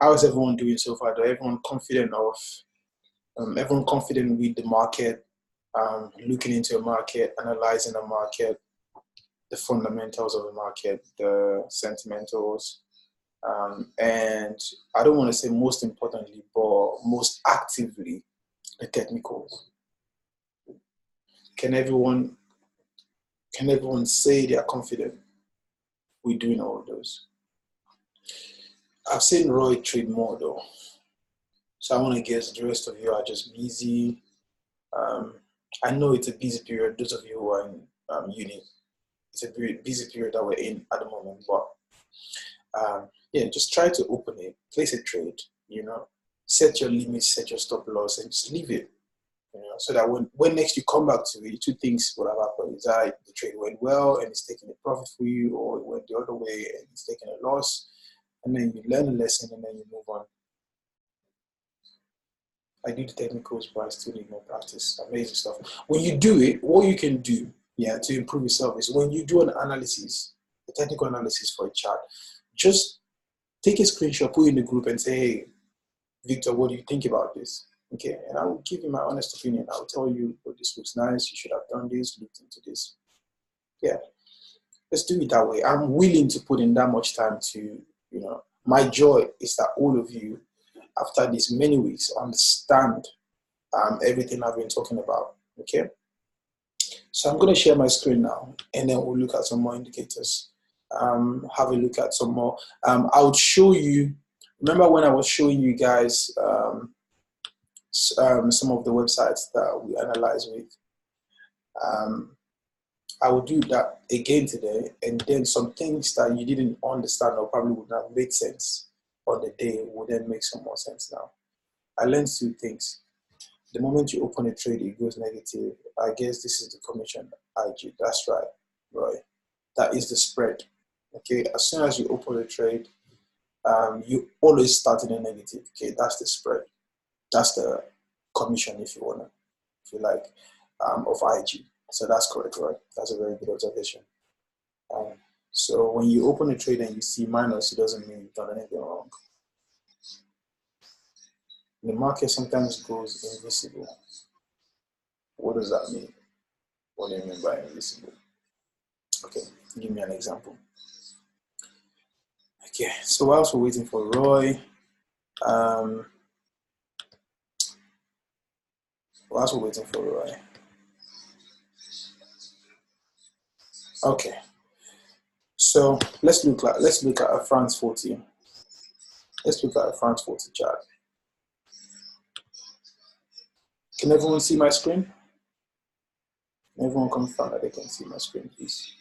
How's everyone doing so far? Though everyone confident with the market, looking into a market, analyzing the market, the fundamentals of the market, the sentimentals, and I don't want to say most importantly, but most actively, the technicals. Can everyone say they are confident with doing all of those? I've seen Roy trade more though, so I want to guess the rest of you are just busy. I know it's a busy period. Those of you who are in uni, it's a very busy period that we're in at the moment. But yeah, just try to open it, place a trade. Set your limits, set your stop loss, and just leave it. So that when next you come back to it, two things will have happened. Is that the trade went well and it's taking a profit for you, or it went the other way and it's taking a loss, and then you learn a lesson and then you move on. I do the technicals, but I still need more practice. Amazing stuff. When you do it, what you can do, to improve yourself is when you do an analysis, a technical analysis for a chart, just take a screenshot, put it in the group and say, hey, Victor, what do you think about this? Okay, and I will give you my honest opinion. I will tell you, oh, this looks nice, you should have done this, looked into this. Yeah, let's do it that way. I'm willing to put in that much time to, my joy is that all of you, after these many weeks, understand everything I've been talking about, okay? So I'm going to share my screen now, and then we'll look at some more indicators. Have a look at some more. I would show you, remember when I was showing you guys some of the websites that we analyze with? I will do that again today, and then some things that you didn't understand or probably would not have made sense on the day will then make some more sense now. I learned two things. The moment you open a trade, it goes negative. I guess this is the commission IG. That's right. That is the spread. Okay, as soon as you open a trade, you always start in a negative. Okay, that's the spread. That's the commission, if you like, of IG. So that's correct, right? That's a very good observation. So when you open a trade and you see minus, it doesn't mean you've done anything wrong. The market sometimes goes invisible. What does that mean? What do you mean by invisible? Okay, give me an example. Okay, so whilst we're waiting for Roy, okay, so let's look at a France 40. Let's look at a France 40 chart. Can everyone see my screen? Can everyone confirm that they can see my screen, please?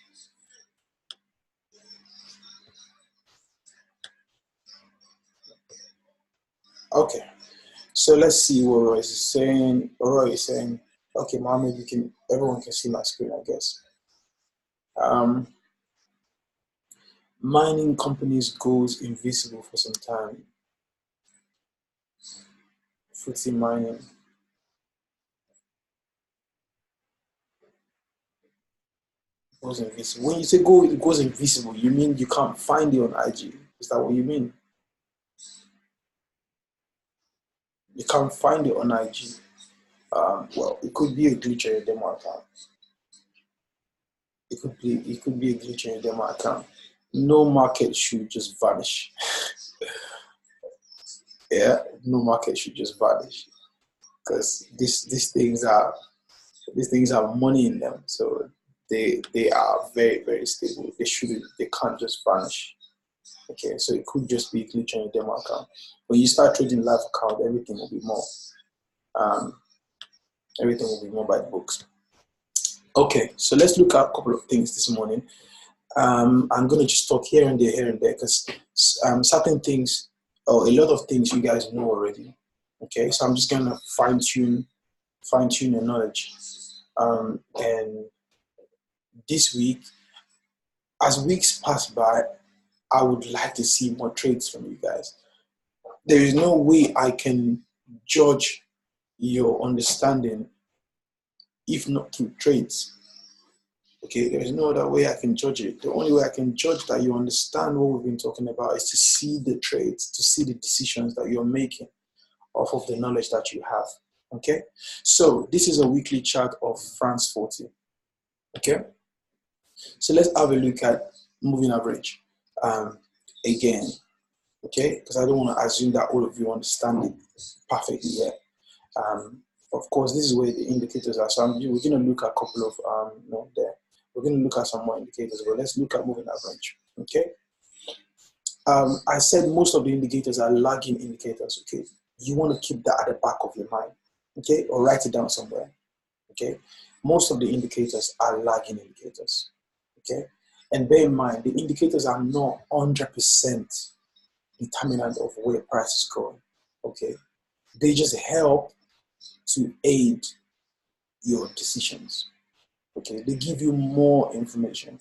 Okay, so let's see what Roy is saying. Roy is saying, okay, Mohammed, everyone can see my screen, I guess. Mining companies goes invisible for some time. FTSE mining. Goes invisible. When you say it goes invisible, you mean you can't find it on IG? Is that what you mean? You can't find it on IG. Well, it could be a glitch in your demo account. It could be a glitch in your demo account. No market should just vanish. Yeah, no market should just vanish, because these things have money in them, so they are very, very stable. They can't just vanish. Okay, so it could just be a glitch on your demo account. When you start trading live account, everything will be more by the books. Okay, so let's look at a couple of things this morning. I'm going to just talk here and there, because certain things, or a lot of things you guys know already. Okay, so I'm just going to fine tune your knowledge. And this week, as weeks pass by, I would like to see more trades from you guys. There is no way I can judge your understanding if not through trades. Okay, there is no other way I can judge it. The only way I can judge that you understand what we've been talking about is to see the trades, to see the decisions that you're making off of the knowledge that you have. Okay, so this is a weekly chart of France 40. Okay, so let's have a look at moving average again. Okay, because I don't want to assume that all of you understand it perfectly yet. Of course, this is where the indicators are. So we're going to look at a couple of there. We're going to look at some more indicators, but let's look at moving average. Okay. I said most of the indicators are lagging indicators. Okay. You want to keep that at the back of your mind. Okay, or write it down somewhere. Okay. Most of the indicators are lagging indicators. Okay. And bear in mind, the indicators are not 100% determinant of where price is going. Okay. They just help to aid your decisions. Okay, they give you more information.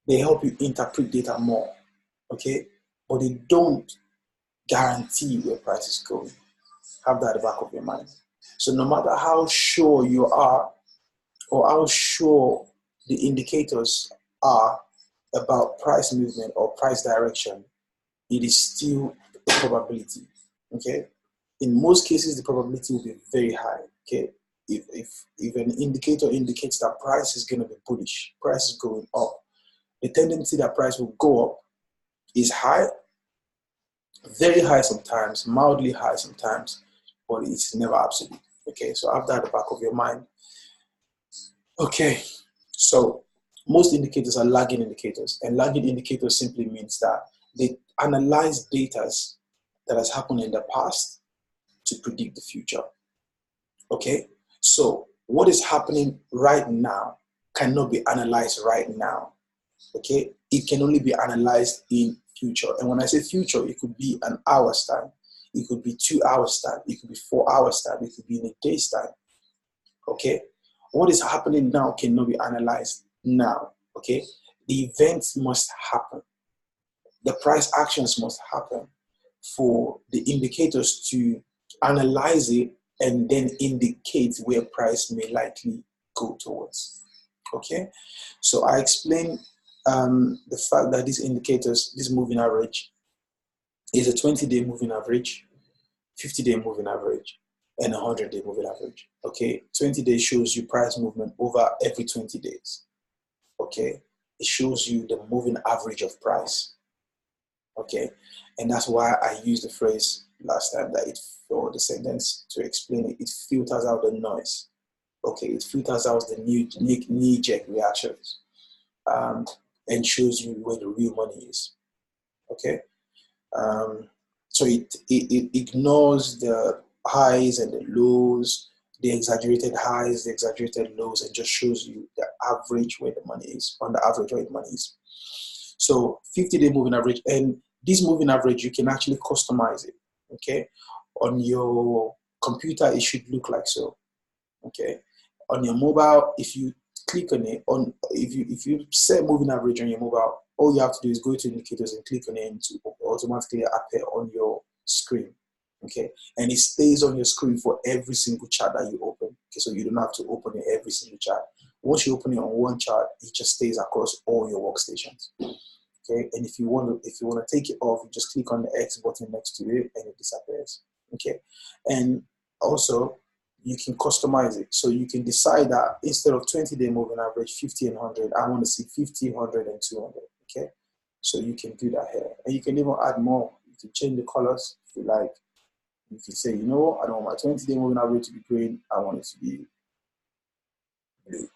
They help you interpret data more. Okay, but they don't guarantee where price is going. Have that at the back of your mind. So no matter how sure you are or how sure the indicators are about price movement or price direction, it is still a probability. Okay, in most cases the probability will be very high. Okay, if an indicator indicates that price is going to be bullish, price is going up, the tendency that price will go up is high, very high sometimes, mildly high sometimes, but it's never absolute. Okay, so have that at the back of your mind. Okay, so most indicators are lagging indicators, and lagging indicators simply means that they analyze data that has happened in the past to predict the future. Okay, so what is happening right now cannot be analyzed right now. Okay, it can only be analyzed in future. And when I say future, it could be an hour's time, it could be 2 hours time, it could be 4 hours time, it could be in a day's time. Okay, what is happening now cannot be analyzed now. Okay, the events must happen, the price actions must happen for the indicators to analyze it and then indicate where price may likely go towards. Okay, so I explained the fact that these indicators, this moving average, is a 20-day moving average, 50-day moving average, and 100-day moving average. Okay, 20 days shows you price movement over every 20 days. Okay, it shows you the moving average of price. Okay, and that's why I used the phrase last time that it, or the sentence to explain it, it filters out the noise. Okay, it filters out the knee-jerk reactions and shows you where the real money is. Okay, so it ignores the highs and the lows, the exaggerated highs, the exaggerated lows, and just shows you the average where the money is, on the average where the money is. So 50-day moving average, and this moving average, you can actually customize it. Okay, on your computer, it should look like so. Okay, on your mobile, if you click on it, if you set moving average on your mobile, all you have to do is go to indicators and click on it to automatically appear on your screen. Okay, and it stays on your screen for every single chart that you open. Okay, so you don't have to open it every single chart. Once you open it on one chart, it just stays across all your workstations. Okay, and if you want to take it off, you just click on the X button next to it and it disappears. Okay, and also you can customize it, so you can decide that instead of 20-day moving average, 50 and 100, I want to see 50, 100, and 200. Okay, so you can do that here, and you can even add more. You can change the colors if you like. You can say, you know what, I don't want my 20-day moving average to be green, I want it to be blue.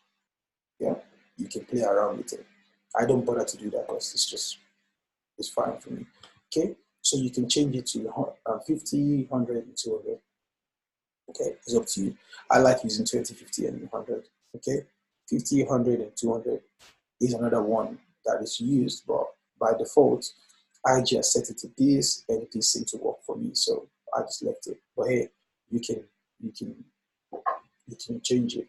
Yeah, you can play around with it. I don't bother to do that because it's fine for me. Okay, so you can change it to 50, 100, and 200. Okay, it's up to you. I like using 20, 50, and 100. Okay, 50, 100, and 200 is another one that is used, but by default, I just set it to this, and this seemed to work for me, so I just left it. But hey, you can change it,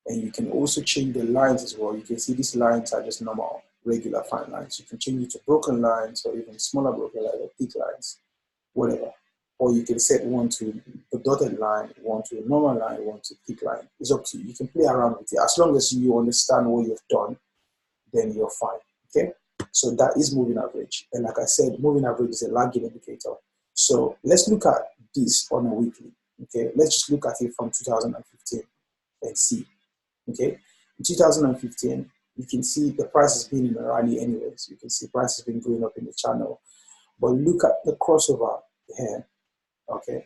and you can also change the lines as well. You can see these lines are just normal, regular fine lines. You can change it to broken lines or even smaller broken lines or thick lines, whatever. or you can set one to the dotted line, one to a normal line, one to peak line. It's up to you. You can play around with it. As long as you understand what you've done, then you're fine, okay? So that is moving average. And like I said, moving average is a lagging indicator. So let's look at this on a weekly, okay? Let's just look at it from 2015 and see, okay? In 2015, you can see the price has been in a rally anyways. You can see price has been going up in the channel. But look at the crossover here, okay?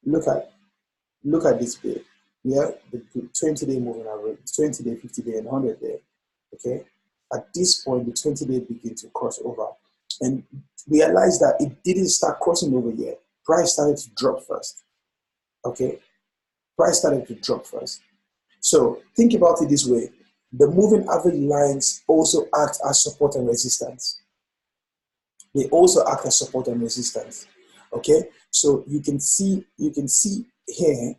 Look at this bit, yeah? The 20-day moving average, 20-day, 50-day, and 100-day, okay? At this point, the 20-day begin to cross over. And realize that it didn't start crossing over yet. Price started to drop first, okay? Price started to drop first. So think about it this way. The moving average lines also act as support and resistance. They also act as support and resistance, okay? So you can see here,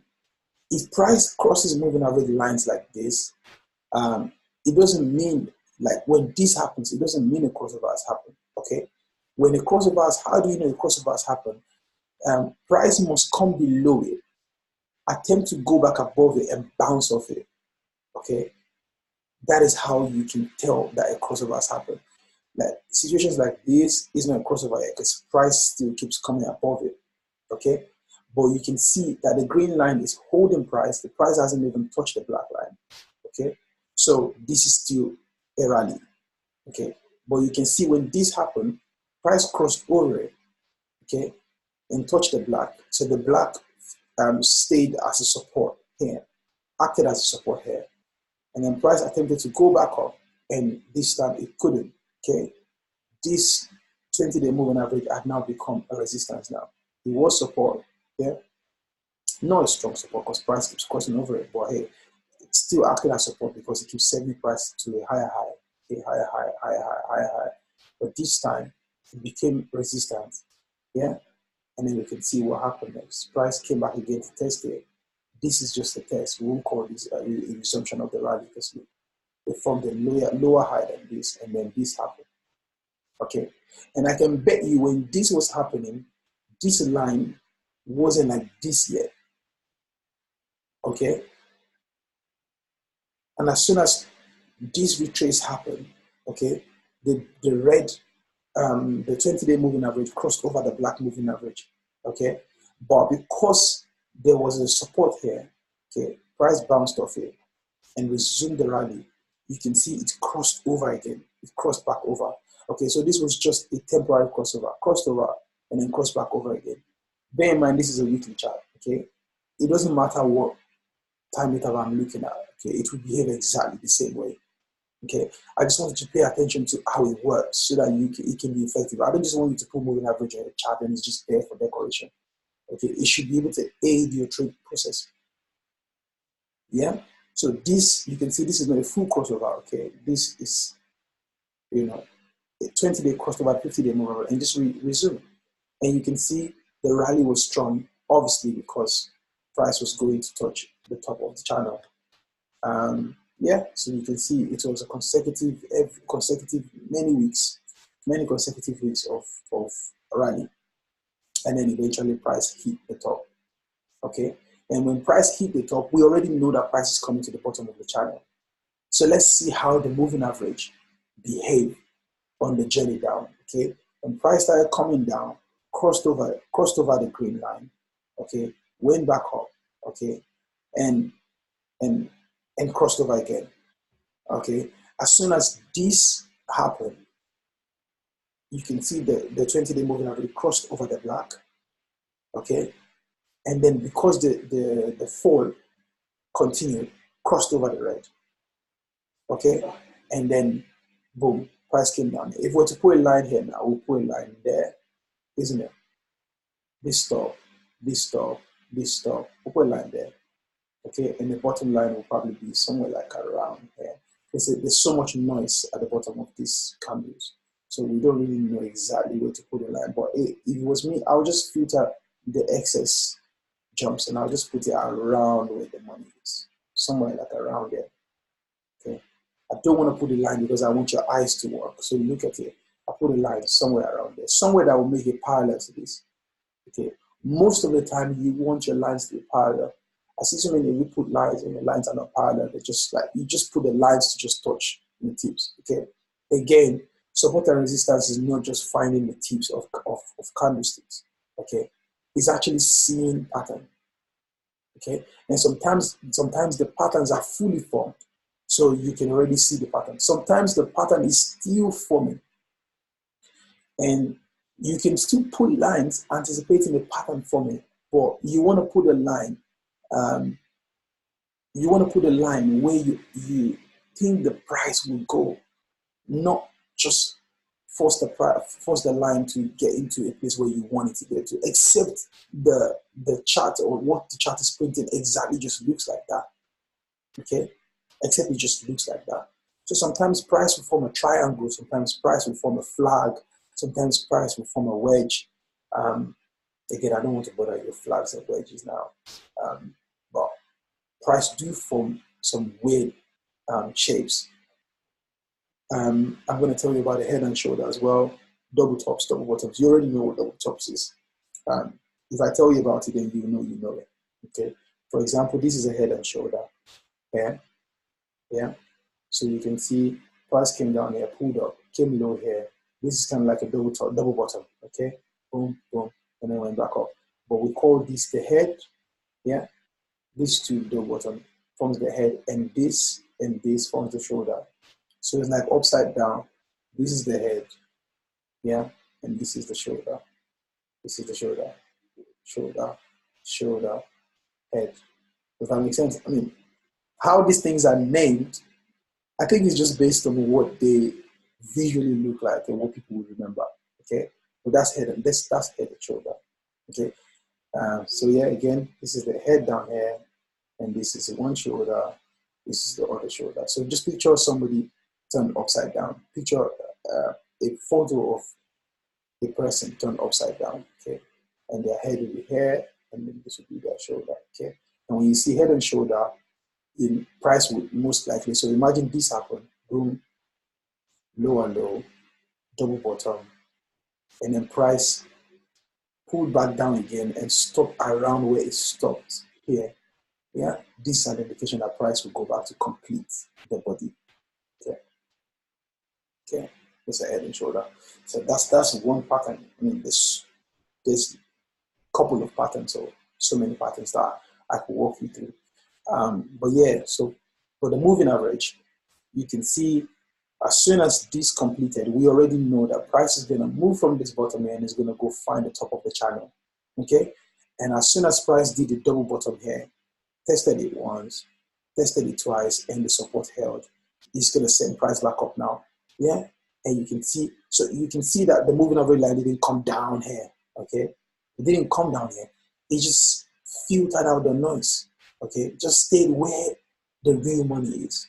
if price crosses moving average lines like this, it doesn't mean, like when this happens, it doesn't mean a crossover has happened, okay? When a crossover has, how do you know a crossover has happened? Price must come below it, attempt to go back above it and bounce off it, okay? That is how you can tell that a crossover has happened. Like situations like this is not a crossover yet because price still keeps coming above it, okay? But you can see that the green line is holding price. The price hasn't even touched the black line, okay? So this is still a rally, okay? But you can see when this happened, price crossed over it, okay, and touched the black. So the black stayed as a support here, acted as a support here. And then price attempted to go back up, and this time it couldn't, okay? This 20-day moving average had now become a resistance now. It was support, yeah? Not a strong support because price keeps crossing over it, but hey, it's still acting as support because it keeps sending price to a higher high, okay? Higher high, higher high, higher high. But this time, it became resistance, yeah? And then we can see what happened next. Price came back again to test it. This is just a test. We won't call this a resumption of the rally because we formed a lower high than this, and then this happened. Okay, and I can bet you when this was happening, this line wasn't like this yet. Okay, and as soon as this retrace happened, okay, the red, the 20-day moving average crossed over the black moving average. Okay, but because there was a support here, okay, price bounced off it and resumed the rally. You can see it crossed over again. It crossed back over. Okay, so this was just a temporary crossover, crossed over, and then crossed back over again. Bear in mind, this is a weekly chart, okay? It doesn't matter what time interval I'm looking at, okay? It will behave exactly the same way, okay? I just want you to pay attention to how it works so that it can be effective. I don't just want you to put moving average on a chart and it's just there for decoration, okay? It should be able to aid your trade process, yeah? So this, you can see this is not a full crossover, okay? This is, you know, a 20-day crossover, 50-day mover, and just resume. And you can see the rally was strong, obviously, because price was going to touch the top of the channel. Yeah, so you can see it was a consecutive many consecutive weeks of rally. And then eventually price hit the top, okay? And when price hit the top, we already know that price is coming to the bottom of the channel. So let's see how the moving average behaved on the journey down, okay? When price started coming down, crossed over the green line, okay? Went back up, okay? And crossed over again, okay? As soon as this happened, you can see the 20-day moving average crossed over the black, okay? And then because the fall continued, crossed over the red, okay? And then boom, price came down. If we're to put a line here now, we'll put a line there, isn't it? This stop, this stop, this stop, we'll put a line there, okay? And the bottom line will probably be somewhere like around here. There's so much noise at the bottom of these candles, so we don't really know exactly where to put a line. But if it was me, I'll just filter the excess jumps and I'll just put it around where the money is, somewhere like around there, okay? I don't want to put a line because I want your eyes to work. So look at it. I put a line somewhere around there, somewhere that will make it parallel to this, okay? Most of the time, you want your lines to be parallel. I see so many you put lines and the lines are not parallel. They just like you just put the lines to just touch the tips. Okay. Again, support and resistance is not just finding the tips of candlesticks. Okay, it's actually seeing pattern. Okay, and sometimes the patterns are fully formed, so you can already see the pattern. Sometimes the pattern is still forming, and you can still put lines anticipating the pattern forming, but you want to put a line. Um, you want to put a line where you think the price will go, not just force the line to get into a place where you want it to get to, except the chart or what the chart is printing exactly just looks like that. Okay, except it just looks like that. So sometimes price will form a triangle, sometimes price will form a flag, sometimes price will form a wedge. Again, I don't want to bother your flags and wedges now, but price do form some weird shapes. I'm going to tell you about the head and shoulder as well. Double tops, double bottoms. You already know what double tops is. If I tell you about it, then you know it. Okay. For example, this is a head and shoulder. Yeah. Yeah. So you can see price came down here, pulled up, came low here. This is kind of like a double top, double bottom. Okay. Boom, boom, and then went back up. But we call this the head. Yeah. This two double bottom forms the head, and this forms the shoulder. So it's like upside down. This is the head, yeah, and this is the shoulder. This is the shoulder, shoulder, shoulder, head. Does that make sense? I mean, how these things are named, I think it's just based on what they visually look like and what people will remember. Okay, but that's head and that's head and shoulder. Okay, so yeah, again, this is the head down here, and this is one shoulder. This is the other shoulder. So just picture somebody turned upside down. Picture a photo of a person turned upside down, okay? And their head will be here, and then this will be their shoulder, okay? And when you see head and shoulder, in price would most likely, so imagine this happen, boom, low and low, double bottom, and then price pulled back down again and stop around where it stopped here. Yeah, this is an indication that price will go back to complete the body. Okay. Okay. It's a head and shoulder. So that's one pattern. I mean, there's a couple of patterns or so many patterns that I could walk you through. But yeah, so for the moving average, you can see as soon as this completed, we already know that price is going to move from this bottom here and is going to go find the top of the channel. Okay. And as soon as price did the double bottom here, tested it once, tested it twice, and the support held, it's going to send price back up now. Yeah. And you can see, so you can see that the moving average line didn't come down here. Okay. It didn't come down here. It just filtered out the noise. Okay. Just stayed where the real money is.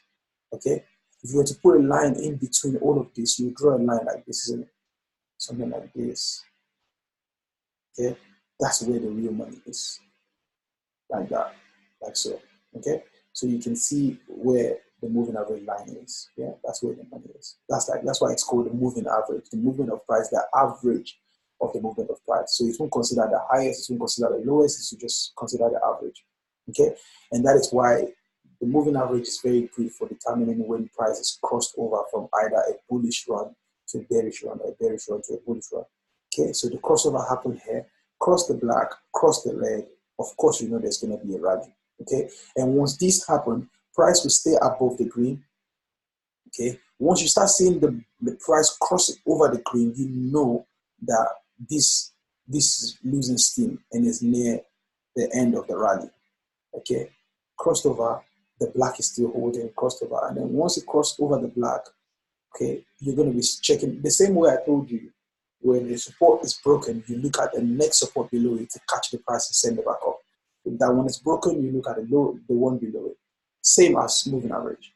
Okay. If you were to put a line in between all of this, you draw a line like this, isn't it? Something like this. Okay. That's where the real money is. Like that. Like so. Okay. So you can see where the moving average line is. Yeah, that's where the money is. That's why it's called the moving average, the movement of price, the average of the movement of price. So it won't consider the highest, it won't consider the lowest, it should just consider the average. Okay, and that is why the moving average is very good for determining when price is crossed over from either a bullish run to a bearish run, or a bearish run to a bullish run. Okay, so the crossover happened here, cross the black, cross the red. Of course, you know there's going to be a rally. Okay, and once this happens, price will stay above the green. Okay, once you start seeing the price crossing over the green, you know that this is losing steam and is near the end of the rally. Okay, crossed over, the black is still holding, crossed over, and then once it crossed over the black, okay, you're going to be checking the same way I told you. When the support is broken, you look at the next support below it to catch the price and send it back up. If that one is broken, you look at the one below it. Same as moving average.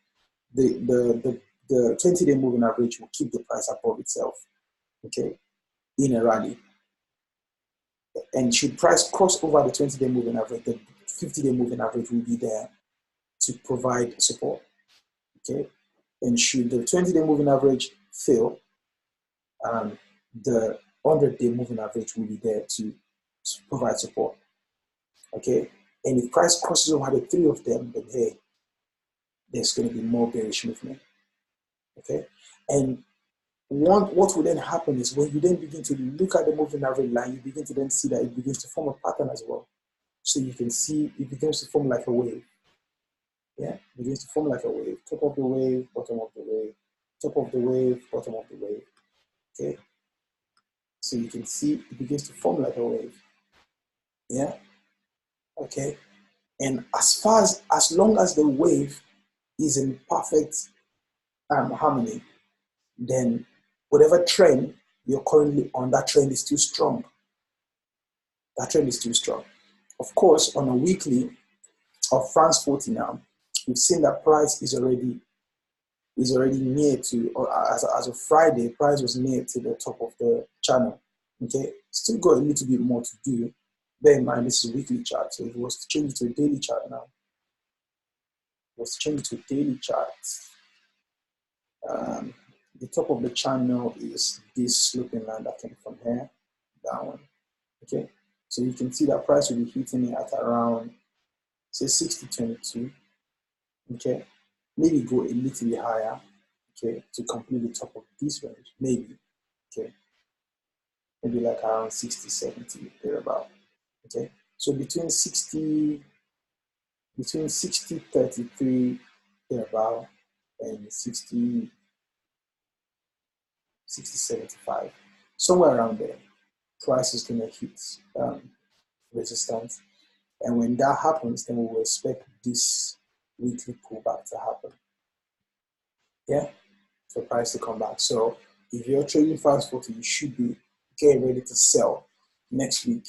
The 20-day moving average will keep the price above itself, okay, in a rally. And should price cross over the 20-day moving average, the 50-day moving average will be there to provide support, okay? And should the 20-day moving average fail, the 100-day moving average will be there to provide support. Okay, and if price crosses over the three of them, then hey, there's going to be more bearish movement. Okay, and what will then happen is when you then begin to look at the moving average line, you begin to then see that it begins to form a pattern as well. So you can see it begins to form like a wave. Yeah, it begins to form like a wave. Top of the wave, bottom of the wave, top of the wave, bottom of the wave. Okay, so you can see it begins to form like a wave. Yeah, okay. And as long as the wave is in perfect harmony, then whatever trend you're currently on, that trend is still strong. That trend is still strong. Of course, on a weekly of France 40 now, we've seen that price is already near to, or as of Friday, price was near to the top of the channel. Okay, still got a little bit more to do. Bear in mind, this is a weekly chart, so if it was to change it to a daily chart now, was to change it to a daily chart. The top of the channel is this sloping line that came from here down. Okay, so you can see that price will be hitting it at around, say, 60.22. Okay, maybe go a little bit higher. Okay, to complete the top of this range, maybe. Okay, maybe like around 60, 70, thereabout. Okay, so between 60, 33 thereabout and 60, 75, somewhere around there, price is gonna hit resistance. And when that happens, then we will expect this weekly pullback to happen. Yeah, for price to come back. So if you're trading France 40, you should be getting ready to sell next week.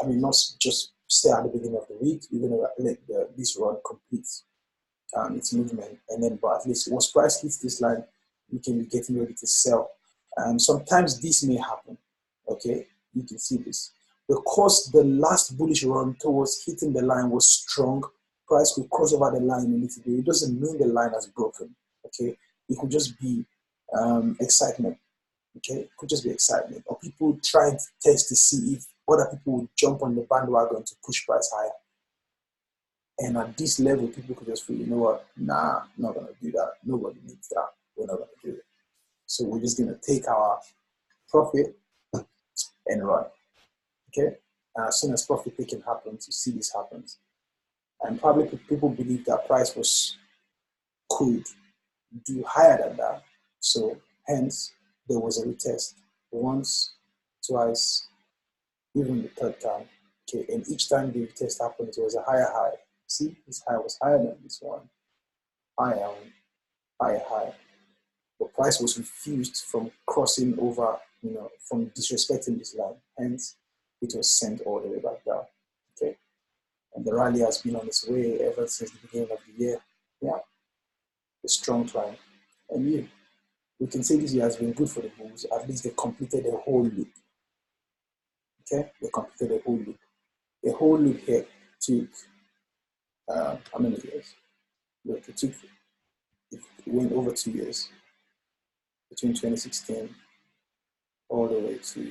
I mean, not just stay at the beginning of the week. You're gonna let this run complete its movement, and then, but at least once price hits this line, you can be getting ready to sell. Sometimes this may happen. Okay, you can see this because the last bullish run towards hitting the line was strong. Price could cross over the line a little bit. It doesn't mean the line has broken. Okay, it could just be excitement. Okay, it could just be excitement, or people trying to test to see if other people would jump on the bandwagon to push price higher. And at this level, people could just feel, you know what, nah, I'm not gonna do that. Nobody needs that. We're not gonna do it. So we're just gonna take our profit and run. Okay, and as soon as profit taking happens, you see this happens, and probably people believe that price could do higher than that. So hence there was a retest once, twice, even the third time. Okay, and each time the retest happened, it was a higher high. See, this high was higher than this one. Higher, higher. The price was refused from crossing over, from disrespecting this line. Hence, it was sent all the way back down. Okay, and the rally has been on its way ever since the beginning of the year. Yeah, a strong climb. And yeah, we can say this year has been good for the bulls. At least they completed a whole loop. Okay, they completed a whole loop. The whole loop here took how many years? Look, it went over 2 years, between 2016 all the way to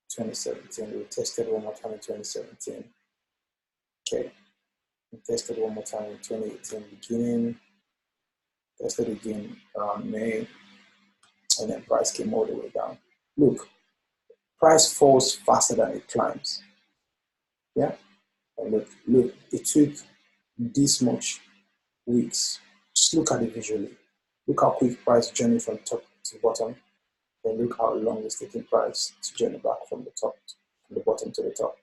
2017. We tested one more time in 2017. Okay, we tested one more time in 2018 beginning, tested again around May, and then price came all the way down. Look, price falls faster than it climbs. Yeah, and look, it took this much weeks. Just look at it visually. Look how quick price journeyed from top to bottom. Then look how long it's taking price to journey back from the bottom to the top.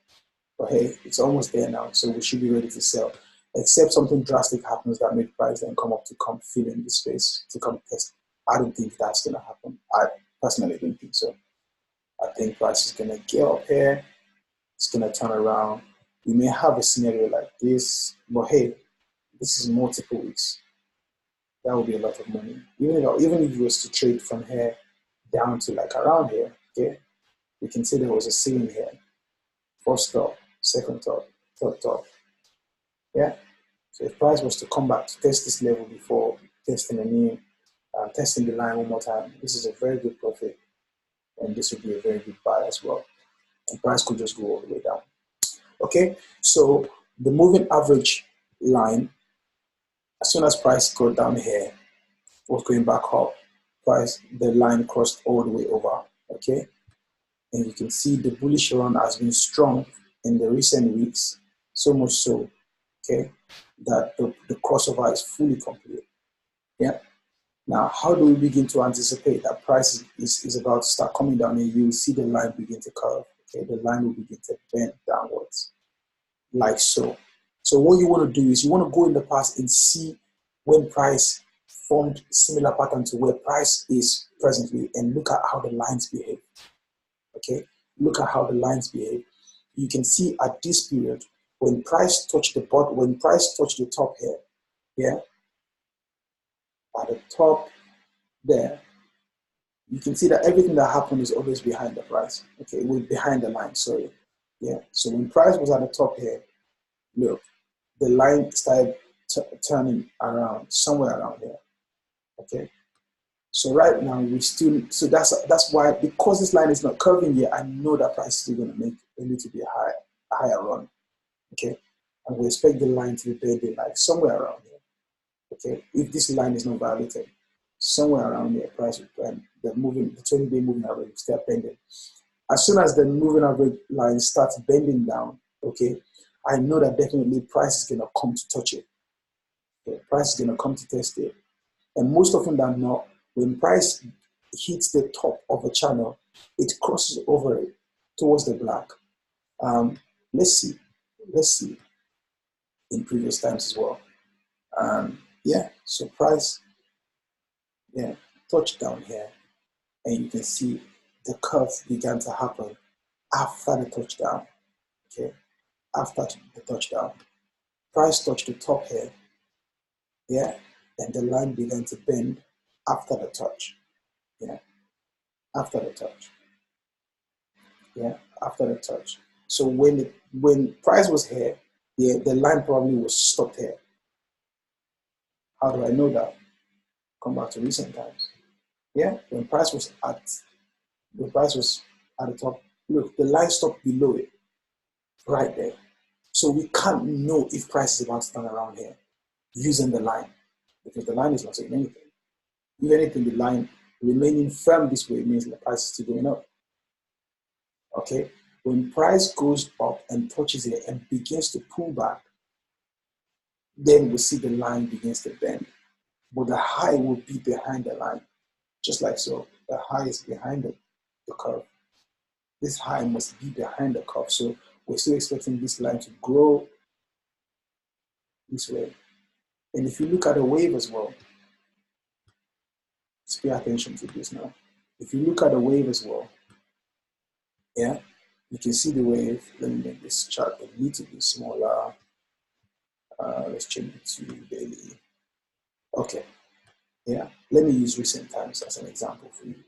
But hey, it's almost there now, so we should be ready to sell. Except something drastic happens that made price then come up to come fill in the space to come test. I don't think that's gonna happen. I personally don't think so. I think price is gonna get up here. It's gonna turn around. We may have a scenario like this, but hey, this is multiple weeks. That would be a lot of money. Even if you was to trade from here down to like around here, okay, we can say there was a ceiling here. First top, second top, third top. Yeah. So if price was to come back to test this level before testing testing the line one more time, this is a very good profit, and this would be a very good buy as well. and price could just go all the way down. Okay, so the moving average line, as soon as price got down here, was going back up, price, the line crossed all the way over. Okay, and you can see the bullish run has been strong in the recent weeks, so much so, okay, that the crossover is fully complete. Yeah. Now, how do we begin to anticipate that price is about to start coming down, and you will see the line begin to curve? Okay, the line will begin to bend downwards, like so. So what you want to do is you want to go in the past and see when price formed similar pattern to where price is presently, and look at how the lines behave. Okay, look at how the lines behave. You can see at this period, when price touched the bottom, when price touched the top here, yeah, at the top there, you can see that everything that happened is always behind the price. Okay, behind the line, sorry. Yeah, so when price was at the top here, look, the line started turning around, somewhere around here. Okay, so right now we still, so that's why, because this line is not curving yet, I know that price is still going to make a little bit higher run. Okay, and we expect the line to be bending like somewhere around here. Okay, if this line is not violated, somewhere around here, price will bend. The 20-day moving average will start bending. As soon as the moving average line starts bending down, okay, I know that definitely price is going to come to touch it. Okay, price is going to come to test it. And most often than not, when price hits the top of a channel, it crosses over it towards the black. Let's see in previous times as well. Yeah, so price, yeah, touched down here, and you can see the curve began to happen after the touchdown. Okay, after the touchdown, price touched the top here, yeah, and the line began to bend after the touch, yeah, after the touch, yeah, after the touch. So when price was here, the line probably was stopped here. How do I know that? Come back to recent times. Yeah, when price was at the top, look, the line stopped below it, right there. So we can't know if price is about to turn around here using the line, because the line is not saying anything. If anything, the line remaining firm this way means the price is still going up. Okay, when price goes up and touches it and begins to pull back, then we see the line begins to bend. But the high will be behind the line, just like so. The high is behind the curve. This high must be behind the curve. So we're still expecting this line to grow this way. And if you look at the wave as well, let's pay attention to this now. If you look at the wave as well, yeah, you can see the wave. Let me make this chart a little bit smaller. Let's change it to daily. Okay, yeah. Let me use recent times as an example for you.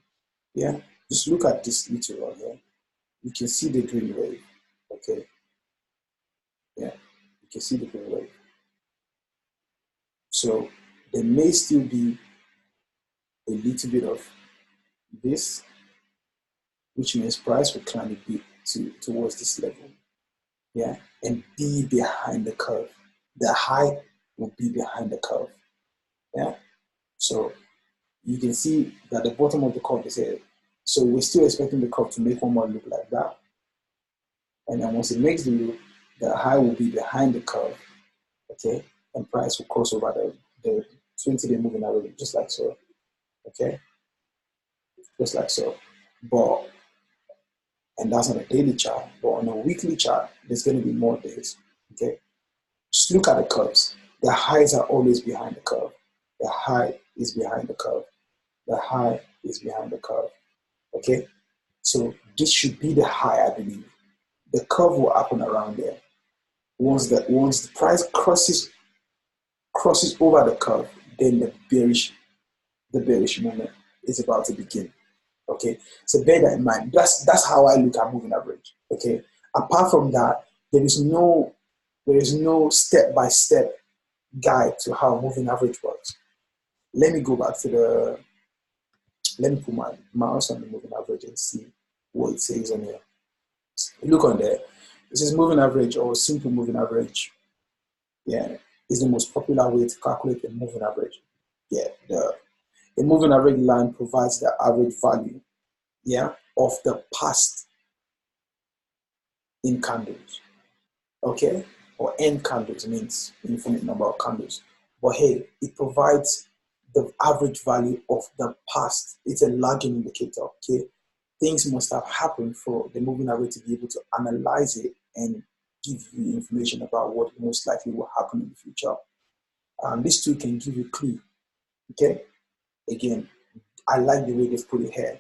Yeah, just look at this little one here. You can see the green wave. Okay, yeah, you can see the green wave. So there may still be a little bit of this, which means price will climb a bit towards this level, yeah, and be behind the curve. The high will be behind the curve, yeah. So you can see that the bottom of the curve is here. So we're still expecting the curve to make one more loop like that, and then once it makes the loop, the high will be behind the curve, okay, and price will cross over the 20-day moving average, just like so, okay, just like so. But and that's on a daily chart. But on a weekly chart, there's going to be more days. Okay, just look at the curves. The highs are always behind the curve. The high is behind the curve. The high is behind the curve. Okay, so this should be the high, I believe. The curve will happen around there. Once the price crosses over the curve, then the bearish moment is about to begin. Okay, so bear that in mind. That's how I look at moving average. Okay, apart from that, there is no step-by-step guide to how moving average works. Let me go back to let me put my mouse on the moving average and see what it says on here. You look on there, this is moving average or simple moving average. Yeah, is the most popular way to calculate a moving average. Yeah, the moving average line provides the average value, yeah, of the past in candles. Okay, or n candles means infinite number of candles. But hey, it provides the average value of the past. It's a lagging indicator. Okay, things must have happened for the moving average to be able to analyze it and give you information about what most likely will happen in the future. This tool can give you clue. Okay, again, I like the way they've put it here.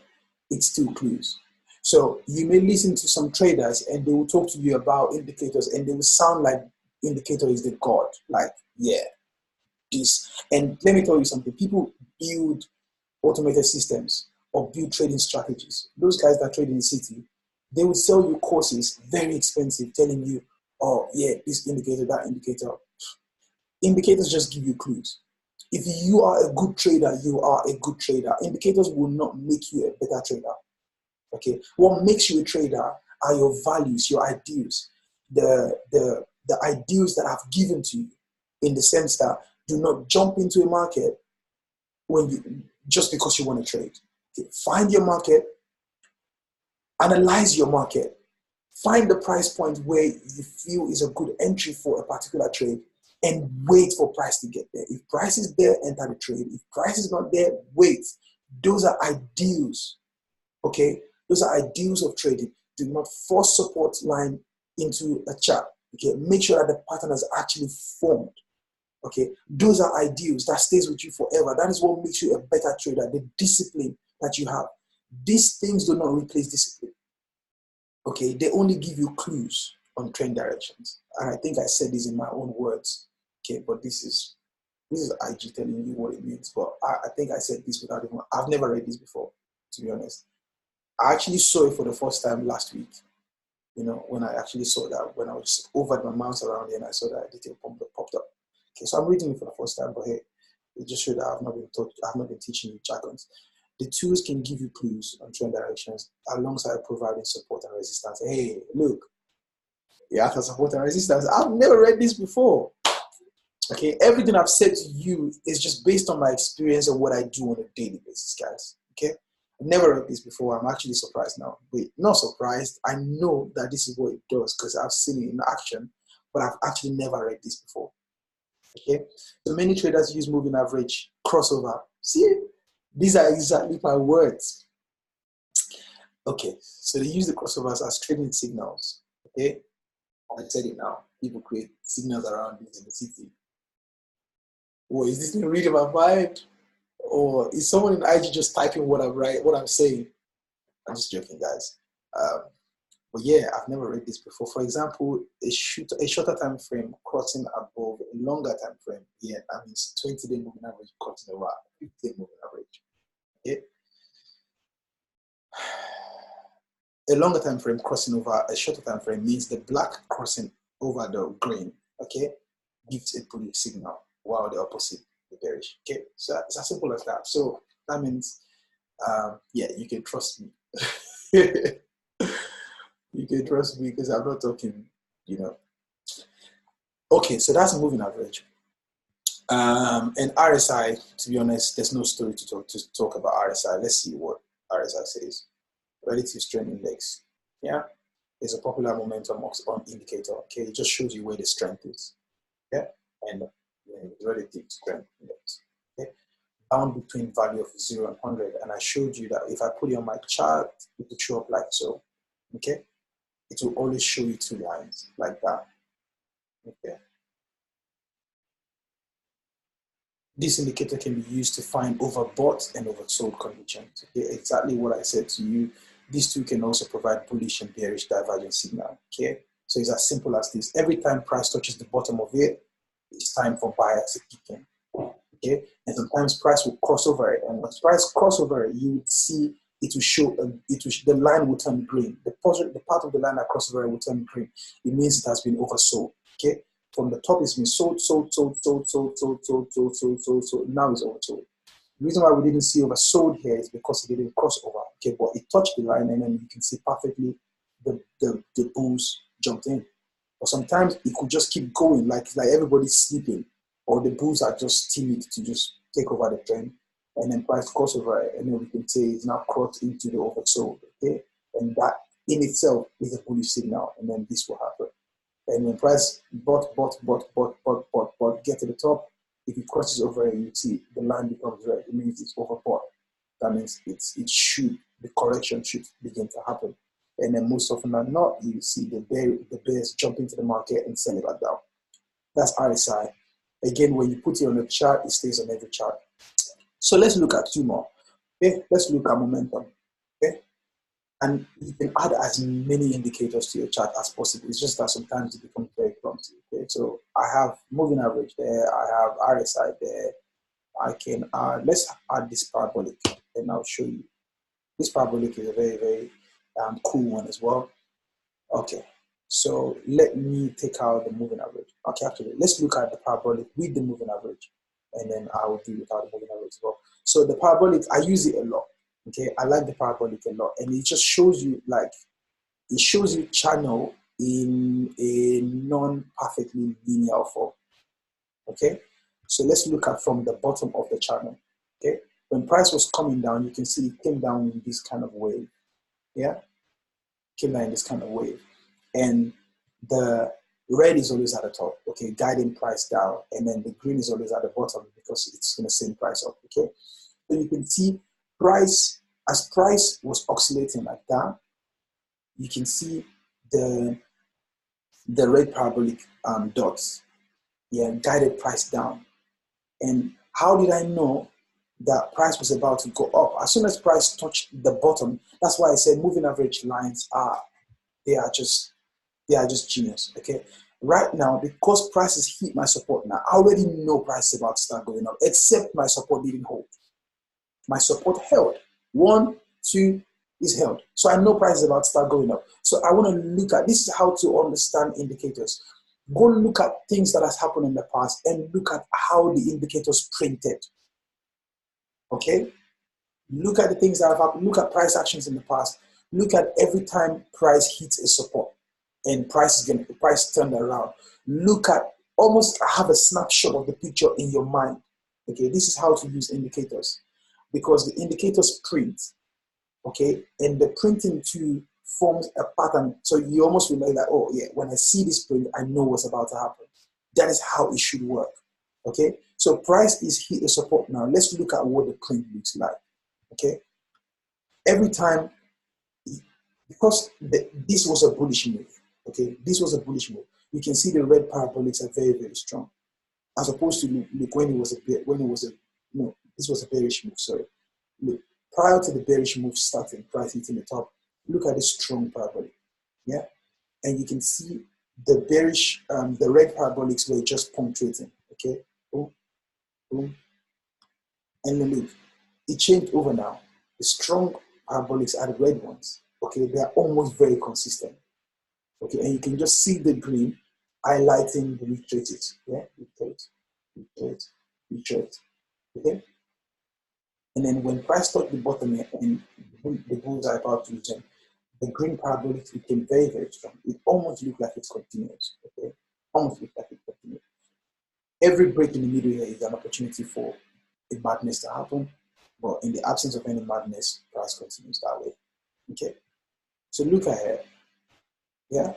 It's two clues. So you may listen to some traders and they will talk to you about indicators and they will sound like indicator is the god. Like, yeah, this. And let me tell you something. People build automated systems or build trading strategies. Those guys that trade in the city, they will sell you courses, very expensive, telling you, oh, yeah, this indicator, that indicator. Indicators just give you clues. If you are a good trader, you are a good trader. Indicators will not make you a better trader. Okay, what makes you a trader are your values, your ideals, the ideals that I've given to you, in the sense that do not jump into a market when you just because you want to trade. Okay, find your market, analyze your market, find the price point where you feel is a good entry for a particular trade, and wait for price to get there. If price is there, enter the trade. If price is not there, wait. Those are ideals. Okay, those are ideals of trading. Do not force support line into a chart. Okay, make sure that the pattern has actually formed. Okay, those are ideals that stays with you forever. That is what makes you a better trader. The discipline that you have. These things do not replace discipline. Okay, they only give you clues on trend directions. And I think I said this in my own words. Okay, but this is IG telling you what it means. But I think I said this without even. I've never read this before, to be honest. I actually saw it for the first time last week. You know, when I actually saw that, when I was over my mouse around it and I saw that detail popped up. Okay, so I'm reading it for the first time, but hey, it just showed that I've not been teaching you jargons. The tools can give you clues on trend directions alongside providing support and resistance. Hey, look, yeah, for support and resistance. I've never read this before. Okay, everything I've said to you is just based on my experience and what I do on a daily basis, guys. Okay, I've never read this before. I'm actually surprised now. Wait, not surprised. I know that this is what it does because I've seen it in action, but I've actually never read this before. Okay, so many traders use moving average crossover. See, these are exactly my words. Okay, so they use the crossovers as trading signals. Okay, I said it now. People create signals around this in the city. Or is this thing reading my mind? Or is someone in IG just typing what I'm saying? I'm just joking, guys. But yeah, I've never read this before. For example, a shorter time frame crossing above a longer time frame. Yeah, that means 20-day moving average crossing over 50-day moving average. Okay. A longer time frame crossing over a shorter time frame means the black crossing over the green. Okay, gives a bullish signal, while the opposite, the bearish. Okay, so it's as simple as that. So that means, yeah, you can trust me. You can trust me because I'm not talking, you know. Okay, so that's moving average. And RSI, to be honest, there's no story to talk about RSI. Let's see what RSI says. Relative strength index. Yeah, it's a popular momentum indicator. Okay, it just shows you where the strength is. Yeah, and relative strength index. Okay, bound between value of 0 and 100. And I showed you that if I put it on my chart, it will show up like so. Okay, it will always show you two lines like that. Okay. This indicator can be used to find overbought and oversold conditions. Okay, exactly what I said to you. These two can also provide bullish and bearish divergence signal. Okay, so it's as simple as this. Every time price touches the bottom of it, it's time for buyers to kick in. Okay, and sometimes price will cross over it, and when price cross over it, you would see it will show the line will turn green. The part of the line that crosses over it will turn green. It means it has been oversold. Okay. From the top, it's been sold. Now it's oversold. The reason why we didn't see oversold here is because it didn't cross over. Okay, but it touched the line, and then you can see perfectly the bulls jumped in. Or sometimes it could just keep going, like everybody's sleeping, or the bulls are just timid to just take over the trend, and then price crossover, and then we can say it's now crossed into the oversold, okay? And that in itself is a bullish signal, and then this will happen. And when price bought, get to the top, if it crosses over, you see the line becomes red. It means it's overbought. That means the correction should begin to happen. And then most often than not, you see the bears jump into the market and sell it back down. That's RSI. Again, when you put it on a chart, it stays on every chart. So let's look at two more. Okay, let's look at momentum. Okay, and you can add as many indicators to your chart as possible. It's just that sometimes it becomes very clumsy. Okay, so I have moving average there. I have RSI there. I can add. Let's add this parabolic, and I'll show you. This parabolic is a very, very cool one as well. Okay, so let me take out the moving average. Okay, actually, let's look at the parabolic with the moving average, and then I will do without the moving average as well. So the parabolic, I use it a lot. Okay, I like the parabolic a lot, and it just shows you channel in a non-perfectly linear form. Okay, so let's look at from the bottom of the channel. Okay, when price was coming down, you can see it came down in this kind of wave. Yeah, came down in this kind of wave, and the red is always at the top. Okay, guiding price down, and then the green is always at the bottom because it's going to send price up. Okay, so you can see price was oscillating like that. You can see the red parabolic dots. Yeah, guided price down. And how did I know that price was about to go up? As soon as price touched the bottom, that's why I said moving average lines they are just genius. Okay, right now, because prices hit my support now, I already know price is about to start going up, except my support didn't hold. My support held. 1, 2 is held. So I know price is about to start going up. So I want to look at, this is how to understand indicators. Go look at things that has happened in the past and look at how the indicators printed. Okay? Look at the things that have happened. Look at price actions in the past. Look at every time price hits a support and price turned around. Look at, almost have a snapshot of the picture in your mind. Okay, this is how to use indicators, because the indicators print, okay, and the printing too forms a pattern. So you almost feel like, oh yeah, when I see this print, I know what's about to happen. That is how it should work. Okay, so price is hit a support now. Let's look at what the print looks like. Okay, every time, because this was a bullish move. Okay, this was a bullish move. You can see the red parabolics are very, very strong, as opposed to look when it was this was a bearish move. Sorry, look, prior to the bearish move starting, price hitting the top, look at this strong parabolic. Yeah, and you can see the bearish, the red parabolics were just punctuating. Okay, boom, boom, and then look, it changed over now. The strong parabolics are the red ones. Okay, they are almost very consistent. Okay, and you can just see the green highlighting the retreat. Yeah, retreat. Okay, and then when price touched the bottom and the bulls are about to return, the green parabolic became very, very strong. It almost looked like it's continuous. Okay, almost looked like it continues. Every break in the middle here is an opportunity for a madness to happen, but in the absence of any madness, price continues that way. Okay, so look ahead. Yeah,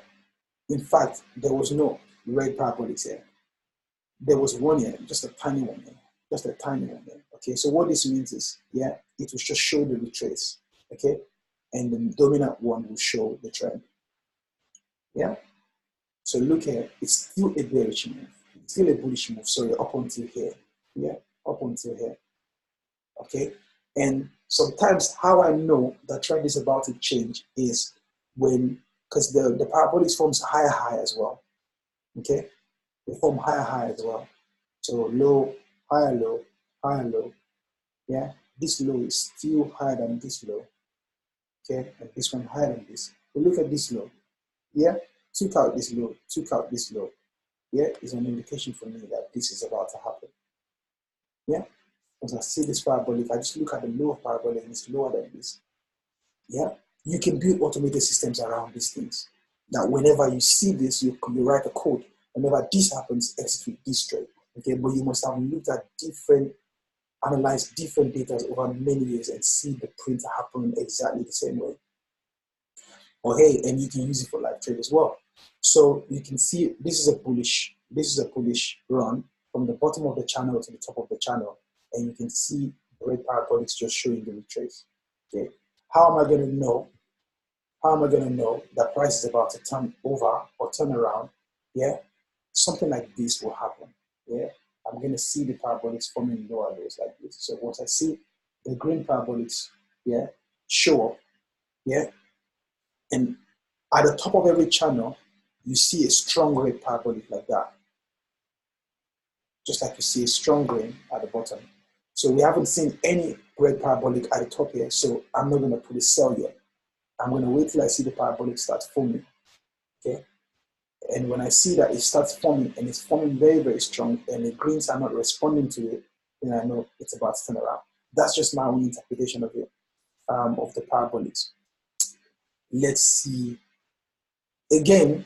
in fact, there was no red parabolics here. There was one here, just a tiny one here, just a tiny one here. Okay, so what this means is, yeah, it will just show the retrace. Okay, and the dominant one will show the trend. Yeah, so look here, it's still a bearish move, it's still a bullish move. Sorry, up until here. Yeah, up until here. Okay, and sometimes how I know the trend is about to change is when, because the parabolic forms higher high as well. Okay, they form higher high as well. So low, higher low, higher low. Yeah, this low is still higher than this low. Okay, and this one higher than this. But look at this low. Yeah, took out this low, took out this low. Yeah, is an indication for me that this is about to happen. Yeah, because I see this parabolic, I just look at the low of parabolic and it's lower than this. Yeah, You can build automated systems around these things. That whenever you see this, you write a code. Whenever this happens, execute this trade. Okay, but you must have looked at analyzed different data over many years and see the print happen exactly the same way. Or hey, and you can use it for live trade as well. So you can see this is a bullish run from the bottom of the channel to the top of the channel, and you can see the red parabolics just showing the retrace. Okay, how am I going to know? How am I going to know that price is about to turn over or turn around? Yeah, something like this will happen. Yeah, I'm going to see the parabolics forming lower lows like this. So once I see the green parabolics, yeah, show up, yeah, and at the top of every channel, you see a strong red parabolic like that, just like you see a strong green at the bottom. So we haven't seen any red parabolic at the top here, so I'm not going to put a sell yet. I'm going to wait till I see the parabolic start forming, okay? And when I see that it starts forming and it's forming very, very strong and the greens are not responding to it, then I know it's about to turn around. That's just my own interpretation of it, of the parabolics. Let's see. Again,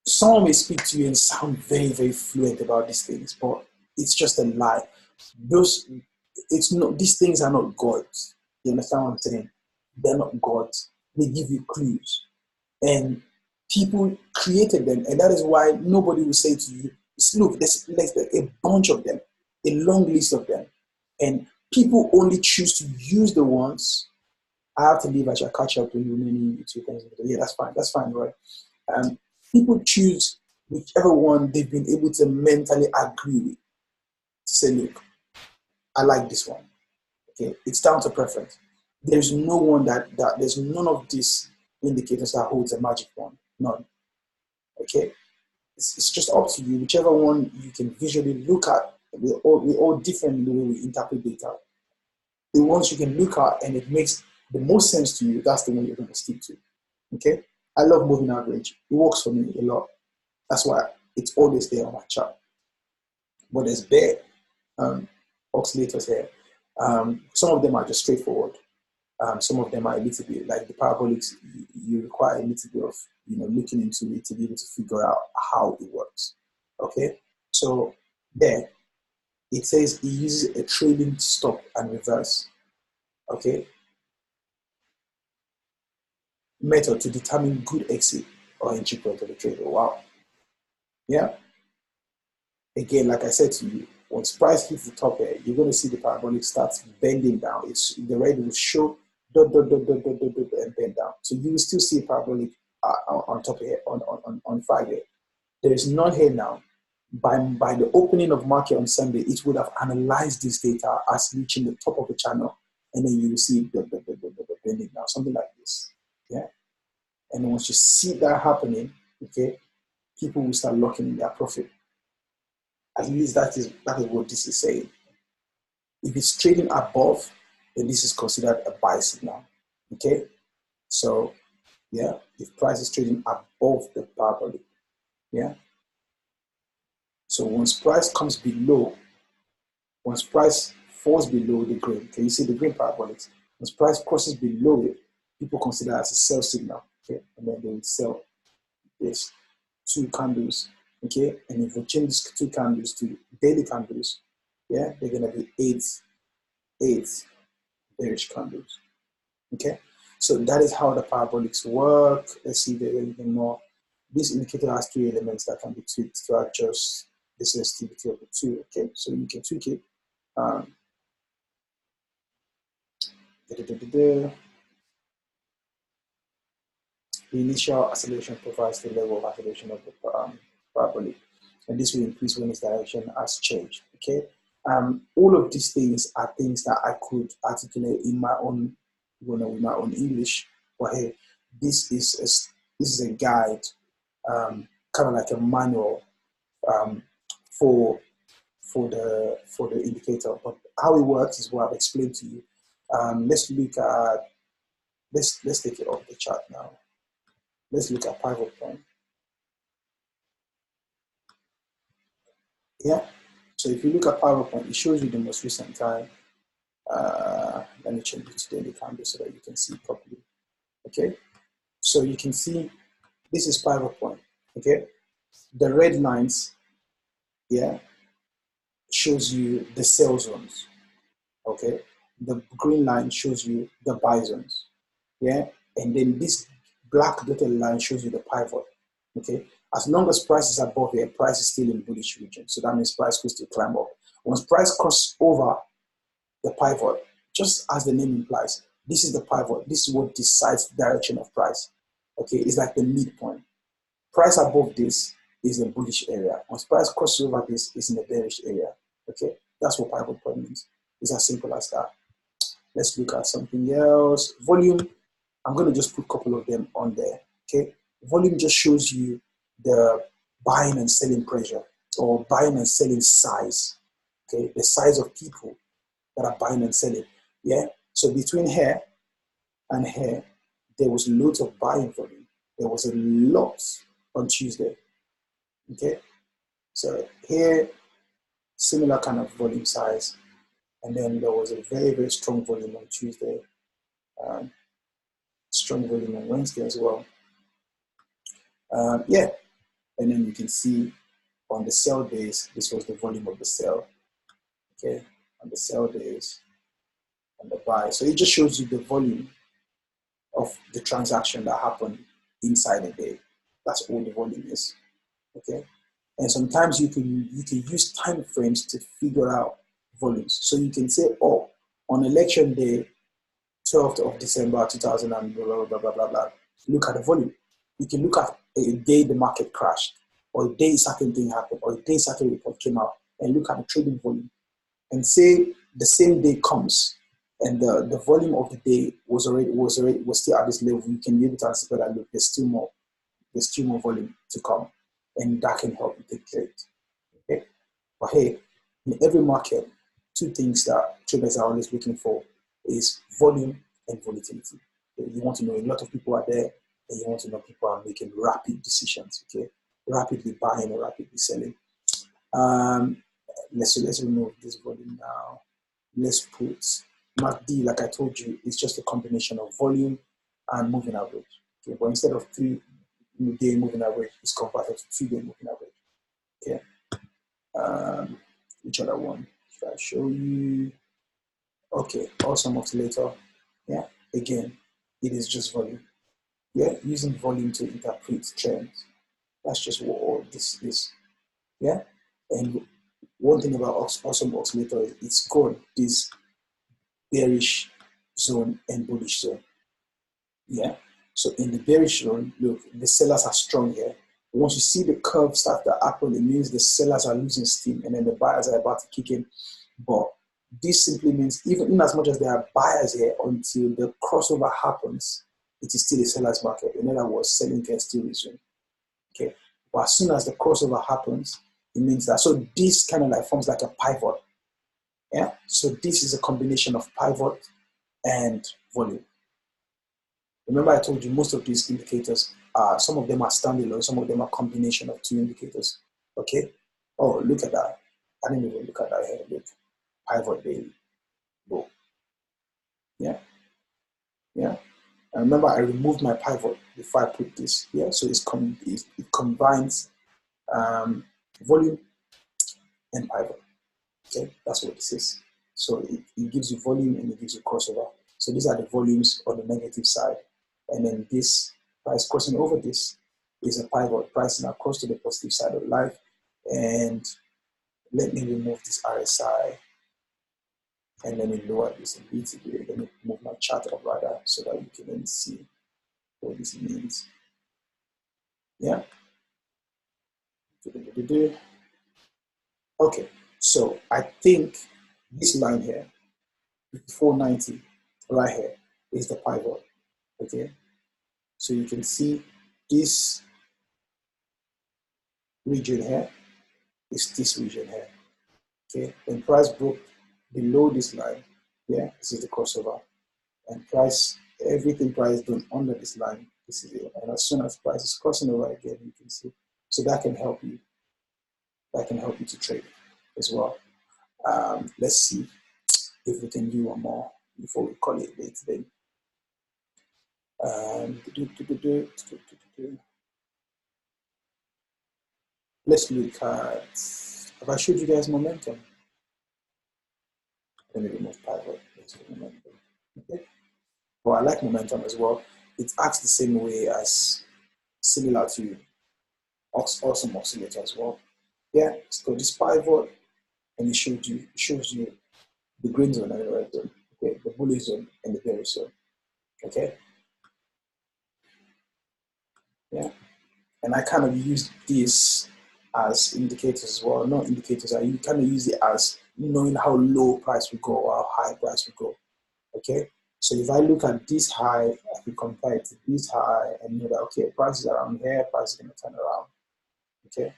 someone may speak to you and sound very, very fluent about these things, but it's just a lie. These things are not gods. You understand what I'm saying? They're not gods. They give you clues. And people created them, and that is why nobody will say to you, look, there's a bunch of them, a long list of them. And people only choose to use the ones. I have to leave. I shall catch up with you many 2 things. Yeah, that's fine. That's fine, right? People choose whichever one they've been able to mentally agree with. Say, look, I like this one. Okay, it's down to preference. There's no one there's none of these indicators that holds a magic wand. None. Okay, it's just up to you. Whichever one you can visually look at. We're all different in the way we interpret data. The ones you can look at and it makes the most sense to you, that's the one you're going to stick to. Okay, I love moving average. It works for me a lot. That's why it's always there on my chart. But there's bear oscillators here. Some of them are just straightforward. Some of them are a little bit like the parabolics. You require a little bit of looking into it to be able to figure out how it works. Okay, so there it says it uses a trailing stop and reverse. Okay, method to determine good exit or entry point of the trade. Wow. Yeah. Again, like I said to you, once price hits the top here, you're going to see the parabolic starts bending down. The red will show dot, dot, dot, dot, dot, dot, dot, and bend down. So you will still see parabolic on top here, on Friday. There is none here now. By the opening of market on Sunday, it would have analyzed this data as reaching the top of the channel, and then you will see dot, dot, dot, dot, dot, dot, bending down, something like this. Yeah. And once you see that happening, okay, people will start locking in their profit. At least that is what this is saying. If it's trading above, then this is considered a buy signal. Okay? So, yeah, if price is trading above the parabolic, yeah? So once price comes below, once price falls below the green, can you see the green parabolics? Once price crosses below it, people consider it as a sell signal, okay? And then they will sell this 2 candles, okay? And if we change these 2 candles to daily candles, yeah, they're gonna be 8 bearish candles, okay? So that is how the parabolics work. Let's see if there's anything more. This indicator has 3 elements that can be tweaked to adjust the sensitivity of the 2, okay? So you can tweak it. The initial acceleration provides the level of acceleration of the parabolic, and this will increase when its direction has changed, okay? All of these things are things that I could articulate in my own, with my own English. But hey, this is a guide, kind of like a manual for the indicator. But how it works is what I've explained to you. Let's look at let's take it off the chart now. Let's look at pivot point. Yeah. So if you look at pivot point, it shows you the most recent time. Let me change it to daily candle so that you can see properly. Okay, so you can see this is pivot point. Okay, the red lines, yeah, shows you the sell zones. Okay, the green line shows you the buy zones. Yeah, and then this black dotted line shows you the pivot. Okay, as long as price is above here, price is still in bullish region. So that means price will still climb up. Once price crosses over the pivot, just as the name implies, this is the pivot. This is what decides the direction of price. Okay, it's like the midpoint. Price above this is the bullish area. Once price crosses over this, is in the bearish area. Okay, that's what pivot point means. It's as simple as that. Let's look at something else. Volume, I'm going to just put a couple of them on there. Okay, volume just shows you the buying and selling pressure, or buying and selling size. Okay, the size of people that are buying and selling. Yeah, so between here and here, there was loads of buying volume. There was a lot on Tuesday. Okay, so here, similar kind of volume size, and then there was a very, very strong volume on Tuesday, strong volume on Wednesday as well. Yeah, and then you can see on the sell days, this was the volume of the sell. Okay, on the sell days and the buy. So it just shows you the volume of the transaction that happened inside a day. That's all the volume is. Okay, and sometimes you can use time frames to figure out volumes. So you can say, oh, on election day, 12th of December 2000 and blah blah blah blah blah blah. Look at the volume. You can look at a day the market crashed, or a day certain thing happened, or a day certain report came out, and look at the trading volume, and say the same day comes and the volume of the day was still at this level. You can be able to anticipate that look, there's still more volume to come, and that can help you take trade. Okay, but hey, in every market, two things that traders are always looking for is volume and volatility. You want to know a lot of people are there, and you want to know people are making rapid decisions. Okay, rapidly buying or rapidly selling. Let's remove this volume now. Let's put MACD, like I told you, it's just a combination of volume and moving average. Okay, but instead of 3-day moving average, it's converted to 2-day moving average. Okay. Which other one should I show you? Okay, awesome oscillator. Yeah, again, it is just volume. Yeah, using volume to interpret trends. That's just what all this is. Yeah, and one thing about awesome oscillator is it's got this bearish zone and bullish zone. Yeah, so in the bearish zone, look, the sellers are strong here. Once you see the curve start to happen, it means the sellers are losing steam, and then the buyers are about to kick in. But this simply means even in as much as there are buyers here, until the crossover happens, it is still a seller's market. In other words, selling can still resume. Okay, but as soon as the crossover happens, it means that, so this kind of like forms like a pivot. Yeah, so this is a combination of pivot and volume. Remember I told you most of these indicators are, some of them are standalone, some of them are combination of two indicators. Okay, oh, look at that. I didn't even look at that here. Look, pivot daily. Low. Yeah, yeah. And remember, I removed my pivot before I put this. Yeah, so it combines volume and pivot. Okay, that's what this is. So it gives you volume and it gives you crossover. So these are the volumes on the negative side, and then this price crossing over this is a pivot pricing across to the positive side of life. And let me remove this RSI. And let me lower this a bit. Let me move my chart up rather so that you can then see what this means. Yeah. Okay, so I think this line here, 490, right here, is the pivot. Okay, so you can see this region here is this region here. Okay, when price broke below this line, yeah, this is the crossover, and price, everything price done under this line, this is it. And as soon as price is crossing over again, you can see. So that can help you. That can help you to trade as well. Let's see. If we can do one more before we call it day today. Let's look at, have I showed you guys momentum? Let me remove pivot. Let's look at momentum. Okay. Well, I like momentum as well. It acts the same way as, similar to awesome oscillator as well. Yeah, so this pivot, and it shows you the green zone and the red zone. Okay, the bullish zone and the bearish zone. Okay. Yeah. And I kind of use this as indicators as well. Not indicators, I kind of use it as knowing how low price will go or how high price will go. Okay. So if I look at this high, I can compare it to this high and know that, okay, price is around here, price is going to turn around. Okay.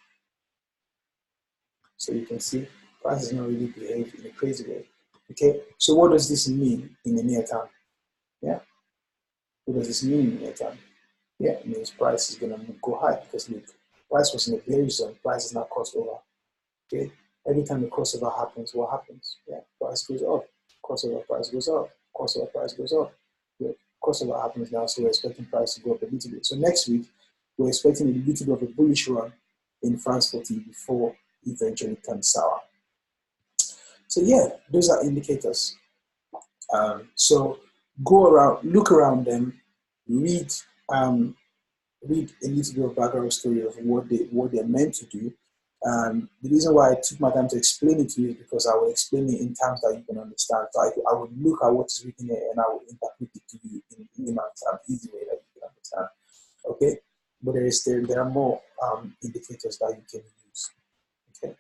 So you can see price is not really behaved in a crazy way. Okay. So what does this mean in the near term? Yeah. What does this mean in the near term? Yeah, it means price is going to go high because look, price was in a bearish zone, price is now crossed over. Okay, every time the crossover happens, what happens? Yeah, price goes up, crossover price goes up, crossover price goes up. Yeah, crossover happens now, so we're expecting price to go up a little bit. So next week, we're expecting a little bit of a bullish run in France 40 before eventually turns sour. So yeah, those are indicators. So go around, look around them, read read a little bit of background story of what they're meant to do. The reason why I took my time to explain it to you is because I will explain it in terms that you can understand. So I would look at what is written there and I will interpret it to you in an easy way that you can understand. Okay, but there are more indicators that you can use. Okay,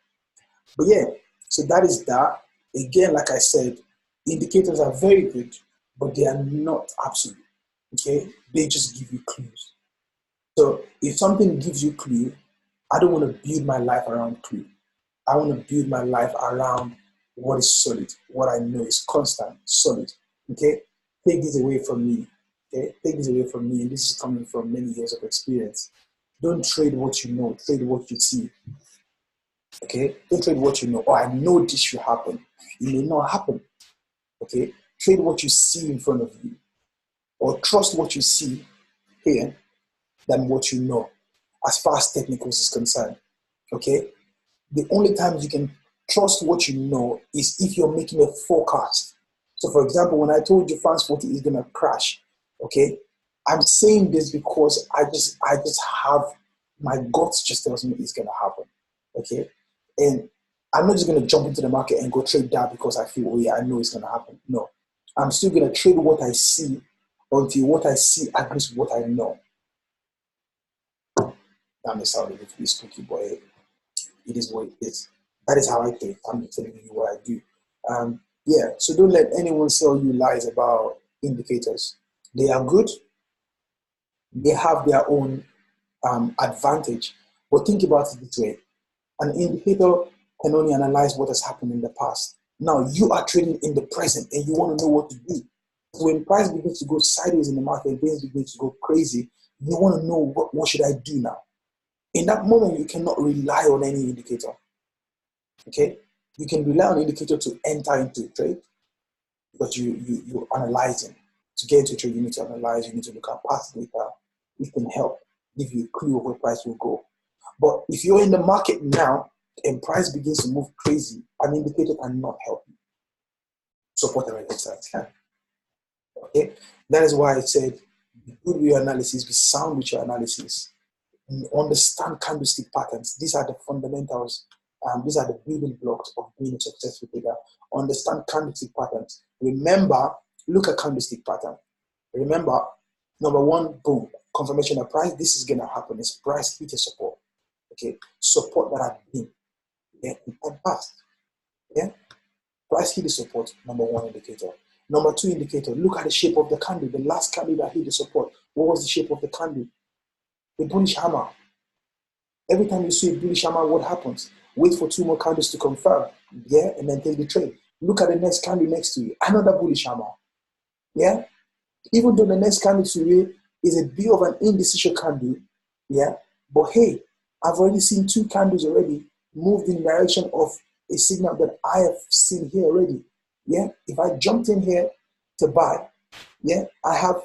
but yeah, so that is that. Again, like I said, indicators are very good, but they are not absolute. Okay, they just give you clues. So if something gives you clue, I don't want to build my life around clue. I want to build my life around what is solid, what I know is constant, solid. Okay? Take this away from me. Okay? Take this away from me. And this is coming from many years of experience. Don't trade what you know, trade what you see. Okay? Don't trade what you know. Oh, I know this should happen. It may not happen. Okay? Trade what you see in front of you. Or trust what you see here than what you know, as far as technicals is concerned. Okay? The only time you can trust what you know is if you're making a forecast. So for example, when I told you France 40 is gonna crash, okay, I'm saying this because I just have, my guts just tells me it's gonna happen. Okay. And I'm not just gonna jump into the market and go trade that because I feel, oh yeah, I know it's gonna happen. No. I'm still gonna trade what I see until what I see agrees with what I know. That may sound a little bit spooky, but it is what it is. That is how I think. I'm telling you what I do. Yeah, so don't let anyone sell you lies about indicators. They are good. They have their own advantage. But think about it this way. An indicator can only analyze what has happened in the past. Now, you are trading in the present and you want to know what to do. When price begins to go sideways in the market and things begin to go crazy, you want to know what should I do now? In that moment, you cannot rely on any indicator. Okay? You can rely on indicator to enter into a trade, but you're analyzing. To get into a trade, you need to analyze, you need to look at past data. It can help give you a clue of where price will go. But if you're in the market now and price begins to move crazy, an indicator cannot help you. Support and resistance can. Okay? That is why I said, be good with your analysis, be sound with your analysis. Understand candlestick patterns. These are the fundamentals. These are the building blocks of being a successful trader. Understand candlestick patterns. Remember, look at candlestick pattern. Remember, number one, boom, confirmation of price. This is going to happen. It's price hit a support. Okay, support that had been in the past. Yeah, price hit the support. Number one indicator. Number two indicator. Look at the shape of the candle. The last candle that hit the support. What was the shape of the candle? A bullish hammer. Every time you see a bullish hammer, what happens? Wait for two more candles to confirm, yeah, and then take the trade. Look at the next candle next to you, another bullish hammer, yeah. Even though the next candle to you is a bit of an indecision candle, yeah, but hey, I've already seen two candles already moved in the direction of a signal that I have seen here already, yeah. If I jumped in here to buy, yeah, I have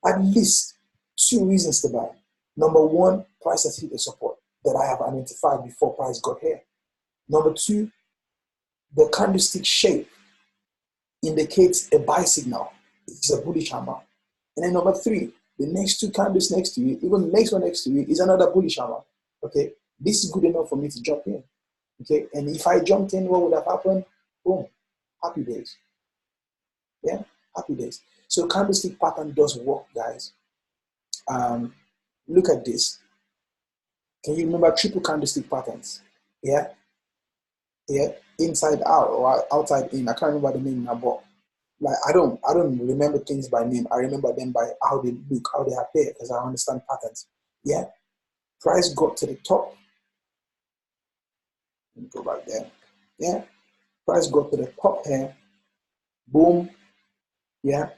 at least 2 reasons to buy. Number one, price has hit the support that I have identified before price got here. Number two, the candlestick shape indicates a buy signal. It's a bullish hammer. And then number three, the next two candles next to it, even the next one next to it, is another bullish hammer. Okay, this is good enough for me to jump in. Okay, and if I jumped in, what would have happened? Boom, happy days. Yeah, happy days. So candlestick pattern does work, guys. Look at this. Can you remember triple candlestick patterns? Yeah, yeah, inside out or outside in. I can't remember the name now, but like I don't remember things by name. I remember them by how they look, how they appear, because I understand patterns. Yeah, price got to the top. Let me go back there. Yeah, price got to the top here. Boom. Yeah,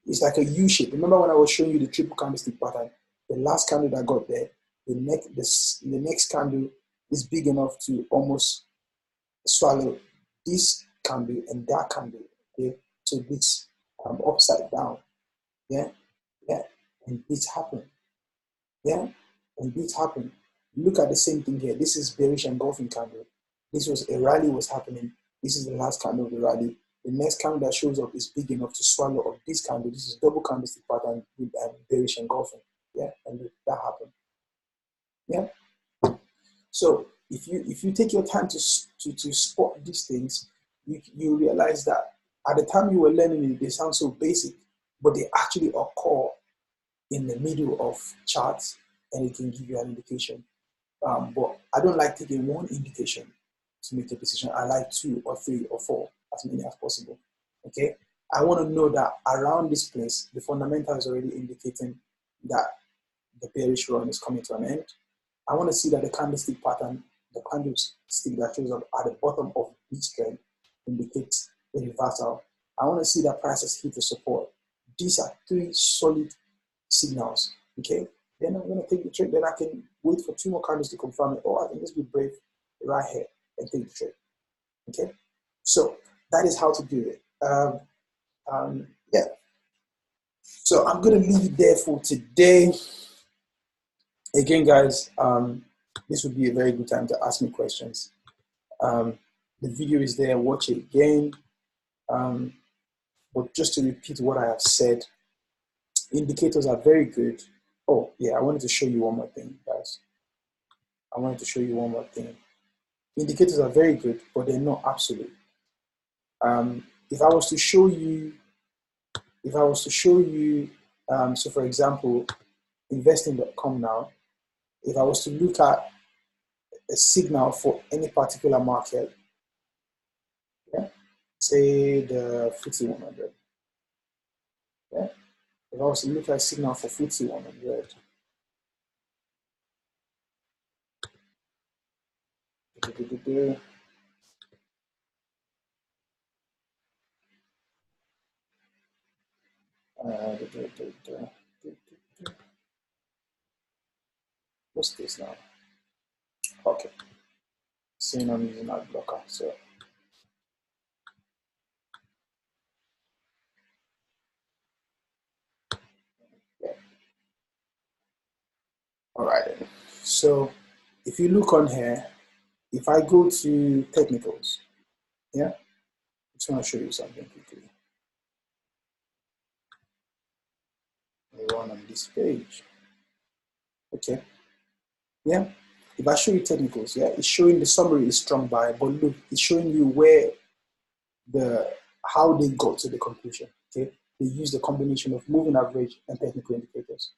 it's like a U shape. Remember when I was showing you the triple candlestick pattern? The last candle that got there, the next candle is big enough to almost swallow this candle and that candle. Okay, so this upside down. Yeah, yeah, and this happened. Yeah, and this happened. Look at the same thing here. This is bearish engulfing candle. This was a rally was happening. This is the last candle of the rally. The next candle that shows up is big enough to swallow up this candle. This is double candlestick pattern with bearish engulfing. Yeah, and that happened. Yeah. So if you take your time to spot these things, you realize that at the time you were learning it, they sound so basic, but they actually occur in the middle of charts, and it can give you an indication. But I don't like taking one indication to make a decision. I like 2 or 3 or 4, as many as possible. Okay, I want to know that around this place, the fundamental is already indicating that the bearish run is coming to an end. I want to see that the candlestick pattern, the candlestick that shows up at the bottom of each trend indicates a reversal. I want to see that prices hit the support. These are 3 solid signals. Okay, then I'm going to take the trade. Then I can wait for 2 more candles to confirm it, or I can just be brave right here and take the trade. Okay, so that is how to do it. Yeah. So I'm going to leave it there for today. Again, guys, this would be a very good time to ask me questions. The video is there. Watch it again. But just to repeat what I have said, indicators are very good. Oh, yeah, I wanted to show you one more thing, guys. I wanted to show you one more thing. Indicators are very good, but they're not absolute. If I was to show you, so for example, investing.com now, if I was to look at a signal for any particular market, yeah, say the FTSE 100, yeah, if I was to look at a signal for FTSE 100, what's this now? Okay, saying I'm using ad blocker, so yeah. All right then. So if you look on here, if I go to technicals, yeah, I just want to show you something quickly. I run on this page. Okay. Yeah. If I show you technicals, yeah, it's showing the summary is strong buy, but look, it's showing you where how they got to the conclusion. Okay. They use the combination of moving average and technical indicators.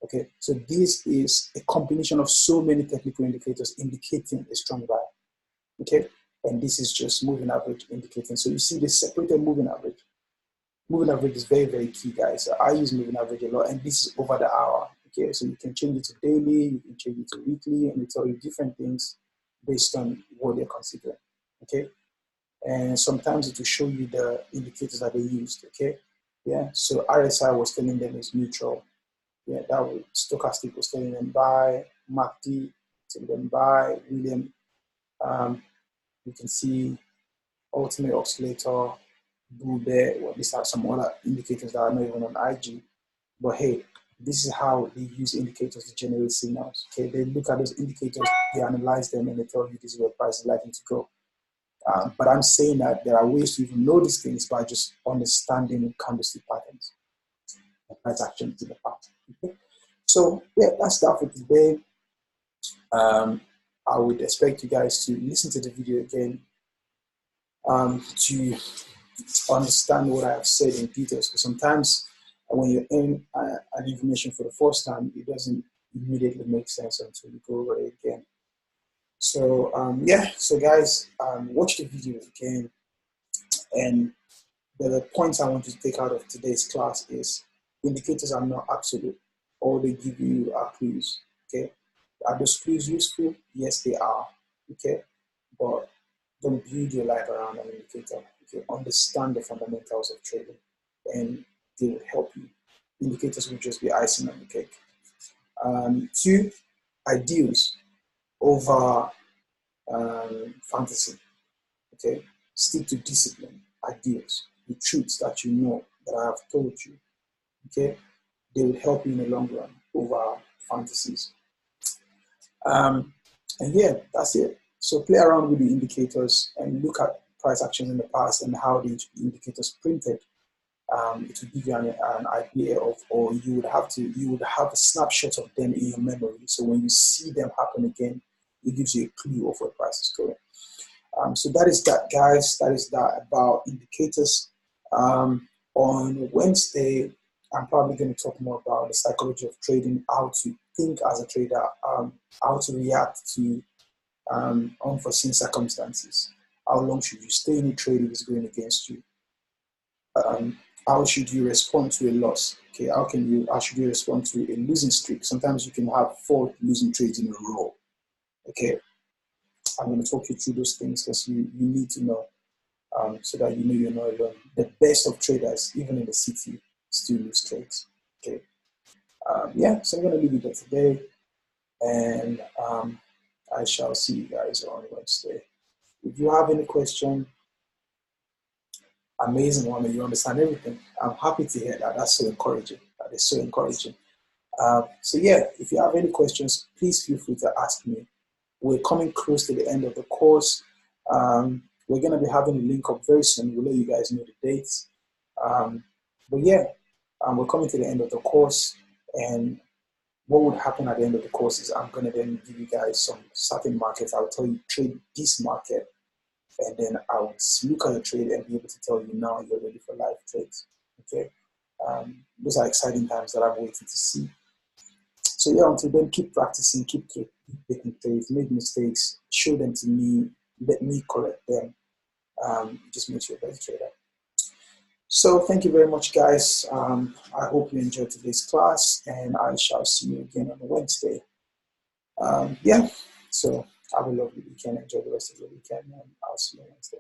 Okay. So this is a combination of so many technical indicators indicating a strong buy. Okay. And this is just moving average indicating. So you see the separated moving average. Moving average is very, very key, guys. So I use moving average a lot, and this is over the hour. Okay, so you can change it to daily, you can change it to weekly, and it tell you different things based on what they're considering. Okay, and sometimes it will show you the indicators that they used. Okay, yeah. So RSI was telling them it's neutral. Yeah, that was stochastic was telling them buy. MACD telling them buy. William, you can see ultimate oscillator. Bull bear. Well, these are some other indicators that are not even on IG. But hey, This is how they use indicators to generate signals. Okay, they look at those indicators, they analyze them, and they tell you this is where price is likely to go. But I'm saying that there are ways to even know these things by just understanding candlestick patterns and price action to the pattern. Okay? So yeah, that's that for today. I would expect you guys to listen to the video again to understand what I have said in details. Because sometimes when you're in an information for the first time, it doesn't immediately make sense until you go over it again. So yeah, so guys, watch the video again. And the points I want you to take out of today's class is indicators are not absolute. All they give you are clues. Okay, are those clues useful? Yes, they are. Okay, but don't build your life around an indicator. Okay, understand the fundamentals of trading, and they will help you. Indicators will just be icing on the cake. 2, ideals over fantasy. Okay, stick to discipline, ideals, the truths that you know that I have told you. Okay, they will help you in the long run over fantasies. And yeah, that's it. So play around with the indicators and look at price action in the past and how the indicators printed. It will give you an idea of, or you would have a snapshot of them in your memory. So when you see them happen again, it gives you a clue of where price is going. So that is that, guys. That is that about indicators. On Wednesday, I'm probably going to talk more about the psychology of trading, how to think as a trader, how to react to unforeseen circumstances. How long should you stay in a trade if it's going against you? How should you respond to a loss? Okay, how should you respond to a losing streak? Sometimes you can have 4 losing trades in a row. Okay, I'm going to talk you through those things because you need to know so that you know you're not alone. The best of traders, even in the city, still lose trades. Okay, yeah, so I'm going to leave it there today, and I shall see you guys on Wednesday. If you have any question, amazing one, and you understand everything, I'm happy to hear that. That's so encouraging. That is so encouraging. So yeah, if you have any questions, please feel free to ask me. We're coming close to the end of the course. We're going to be having a link up very soon. We'll let you guys know the dates. But yeah, we're coming to the end of the course. And what would happen at the end of the course is I'm going to then give you guys some certain markets. I'll tell you trade this market. And then I'll look at the trade and be able to tell you now you're ready for live trades. Okay. Those are exciting times that I'm waiting to see. So yeah, until then, keep practicing, keep taking trades, make mistakes, show them to me, let me correct them. Just make you a better trader. So thank you very much, guys. I hope you enjoyed today's class, and I shall see you again on Wednesday. Yeah, so have a lovely weekend. Enjoy the rest of the weekend, and I'll see you on Wednesday.